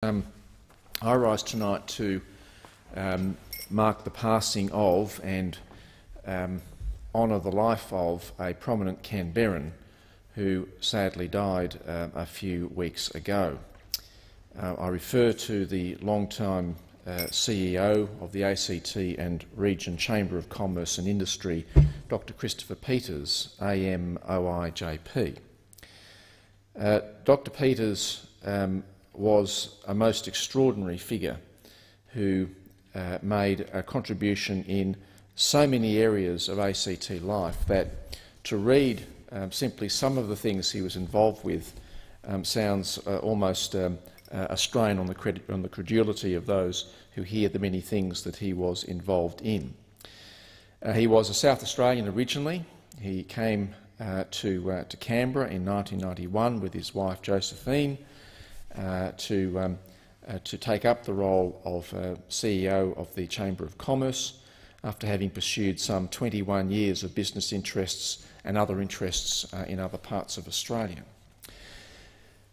I rise tonight to mark the passing of and honour the life of a prominent Canberran who sadly died a few weeks ago. I refer to the long-time CEO of the ACT and Region Chamber of Commerce and Industry, Dr Christopher Peters, AMOIJP. Dr Peters was a most extraordinary figure who made a contribution in so many areas of ACT life that to read simply some of the things he was involved with sounds almost a strain on the credulity of those who hear the many things that he was involved in. He was a South Australian originally. He came to Canberra in 1991 with his wife Josephine to take up the role of CEO of the Chamber of Commerce after having pursued some 21 years of business interests and other interests in other parts of Australia.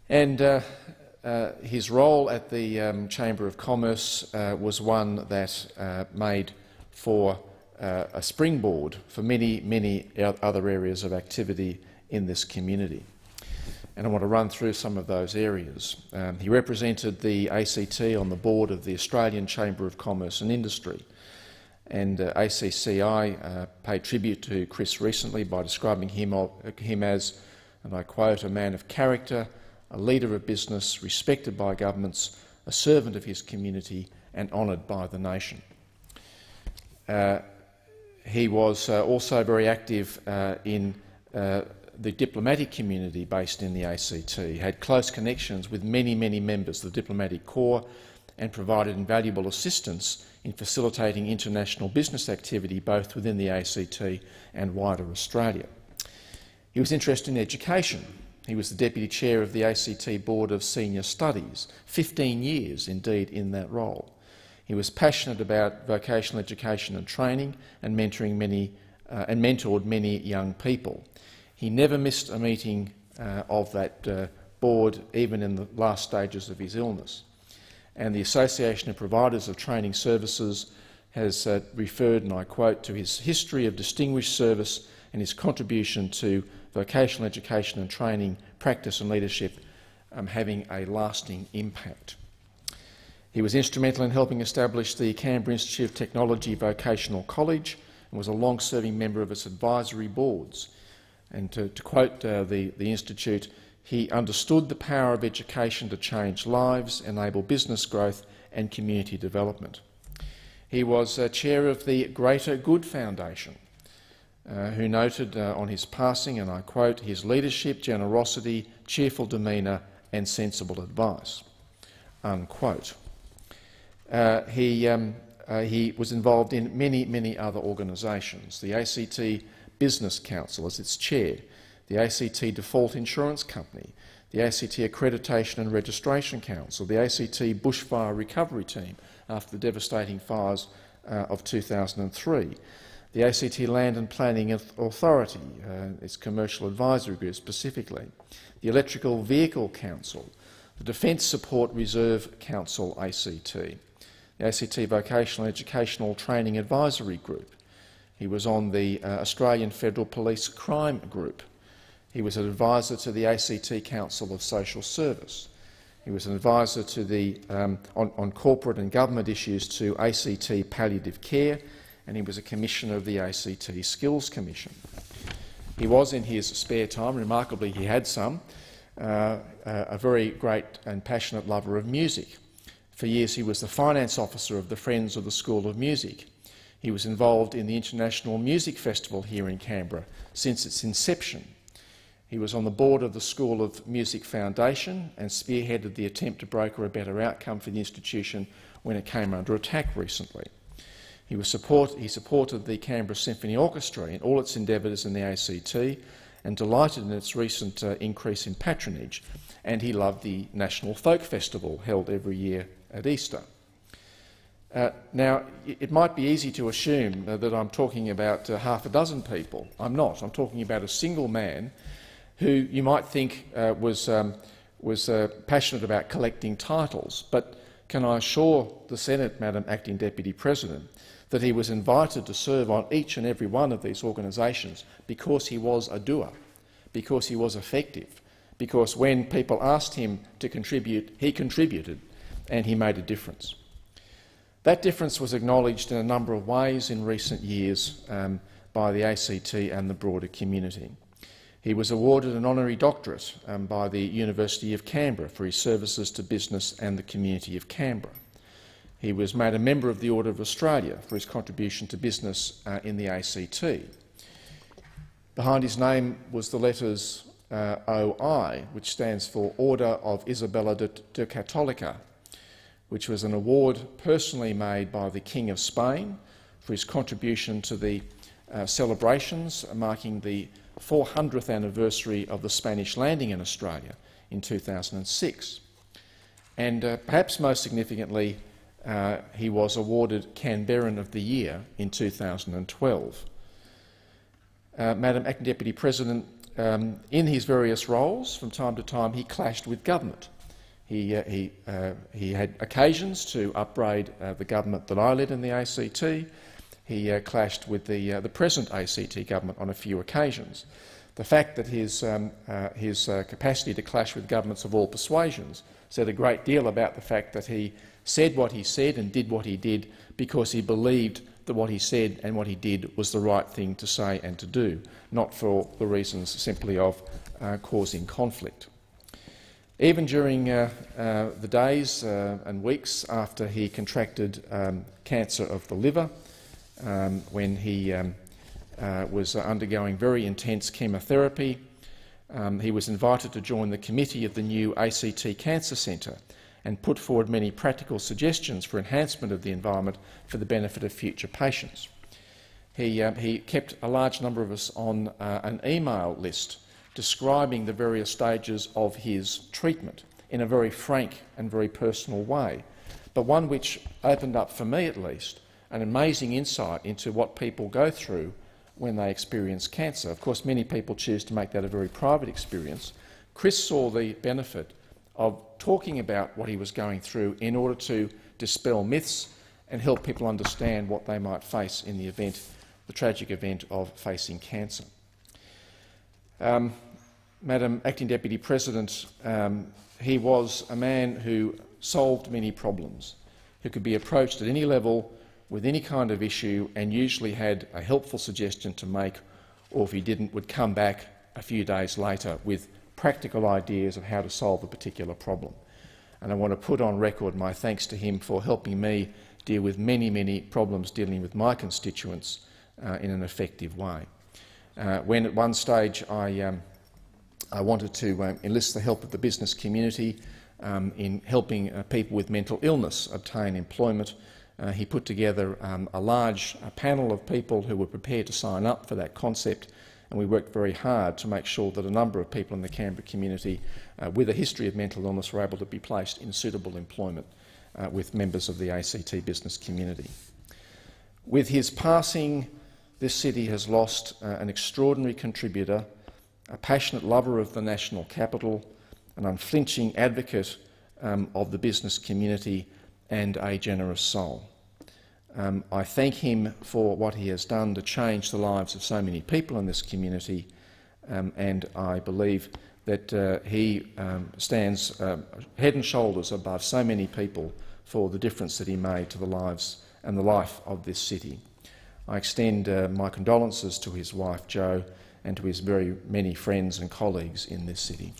And his role at the Chamber of Commerce was one that made for a springboard for many other areas of activity in this community. And I want to run through some of those areas. He represented the ACT on the board of the Australian Chamber of Commerce and Industry. And ACCI paid tribute to Chris recently by describing him as, and I quote, a man of character, a leader of business, respected by governments, a servant of his community and honoured by the nation. He was also very active in the diplomatic community based in the ACT. He had close connections with many members of the diplomatic corps and provided invaluable assistance in facilitating international business activity both within the ACT and wider Australia. He was interested in education. He was the Deputy Chair of the ACT Board of Senior Studies, 15 years indeed in that role. He was passionate about vocational education and training and mentored many young people. He never missed a meeting of that board, even in the last stages of his illness. And the Association of Providers of Training Services has referred, and I quote, to his history of distinguished service and his contribution to vocational education and training, practice and leadership having a lasting impact. He was instrumental in helping establish the Canberra Institute of Technology Vocational College and was a long-serving member of its advisory boards. And to quote the Institute, he understood the power of education to change lives, enable business growth and community development. He was chair of the Greater Good Foundation, who noted on his passing, and I quote, his leadership, generosity, cheerful demeanour and sensible advice, unquote. He was involved in many other organisations. The ACT Business Council as its chair, the ACT Default Insurance Company, the ACT Accreditation and Registration Council, the ACT Bushfire Recovery Team after the devastating fires of 2003, the ACT Land and Planning Authority, its commercial advisory group specifically, the Electrical Vehicle Council, the Defence Support Reserve Council ACT, the ACT Vocational Educational Training Advisory Group. He was on the Australian Federal Police Crime Group. He was an advisor to the ACT Council of Social Service. He was an advisor to the, on corporate and government issues to ACT Palliative Care, and he was a commissioner of the ACT Skills Commission. He was, in his spare time, remarkably he had some, a very great and passionate lover of music. For years he was the finance officer of the Friends of the School of Music. He was involved in the International Music Festival here in Canberra since its inception. He was on the board of the School of Music Foundation and spearheaded the attempt to broker a better outcome for the institution when it came under attack recently. He supported the Canberra Symphony Orchestra in all its endeavours in the ACT and delighted in its recent increase in patronage, and he loved the National Folk Festival held every year at Easter. Now, it might be easy to assume that I'm talking about half a dozen people. I'm not. I'm talking about a single man who you might think was was passionate about collecting titles, but can I assure the Senate, Madam Acting Deputy President, that he was invited to serve on each and every one of these organisations because he was a doer, because he was effective, because when people asked him to contribute, he contributed and he made a difference. That difference was acknowledged in a number of ways in recent years by the ACT and the broader community. He was awarded an honorary doctorate by the University of Canberra for his services to business and the community of Canberra. He was made a member of the Order of Australia for his contribution to business in the ACT. Behind his name was the letters OI, which stands for Order of Isabella de Católica, which was an award personally made by the King of Spain for his contribution to the celebrations marking the 400th anniversary of the Spanish landing in Australia in 2006. And perhaps most significantly, he was awarded Canberran of the Year in 2012. Madam Acting Deputy President, in his various roles, from time to time, he clashed with government. He had occasions to upbraid the government that I led in the ACT. He clashed with the present ACT government on a few occasions. The fact that his capacity to clash with governments of all persuasions said a great deal about the fact that he said what he said and did what he did because he believed that what he said and what he did was the right thing to say and to do, not for the reasons simply of causing conflict. Even during the days and weeks after he contracted cancer of the liver, when he was undergoing very intense chemotherapy, he was invited to join the committee of the new ACT Cancer Centre and put forward many practical suggestions for enhancement of the environment for the benefit of future patients. He kept a large number of us on an email list describing the various stages of his treatment in a very frank and very personal way, but one which opened up, for me at least, an amazing insight into what people go through when they experience cancer. Of course, many people choose to make that a very private experience. Chris saw the benefit of talking about what he was going through in order to dispel myths and help people understand what they might face in the event, the tragic event of facing cancer. Madam Acting Deputy President, he was a man who solved many problems, who could be approached at any level with any kind of issue and usually had a helpful suggestion to make, or if he didn't, would come back a few days later with practical ideas of how to solve a particular problem. And I want to put on record my thanks to him for helping me deal with many, many problems dealing with my constituents in an effective way. When at one stage I wanted to enlist the help of the business community in helping people with mental illness obtain employment, he put together a large panel of people who were prepared to sign up for that concept, and we worked very hard to make sure that a number of people in the Canberra community with a history of mental illness were able to be placed in suitable employment with members of the ACT business community. With his passing, this city has lost an extraordinary contributor, a passionate lover of the national capital, an unflinching advocate of the business community, and a generous soul. I thank him for what he has done to change the lives of so many people in this community, and I believe that he stands head and shoulders above so many people for the difference that he made to the lives and the life of this city. I extend my condolences to his wife Jo and to his very many friends and colleagues in this city.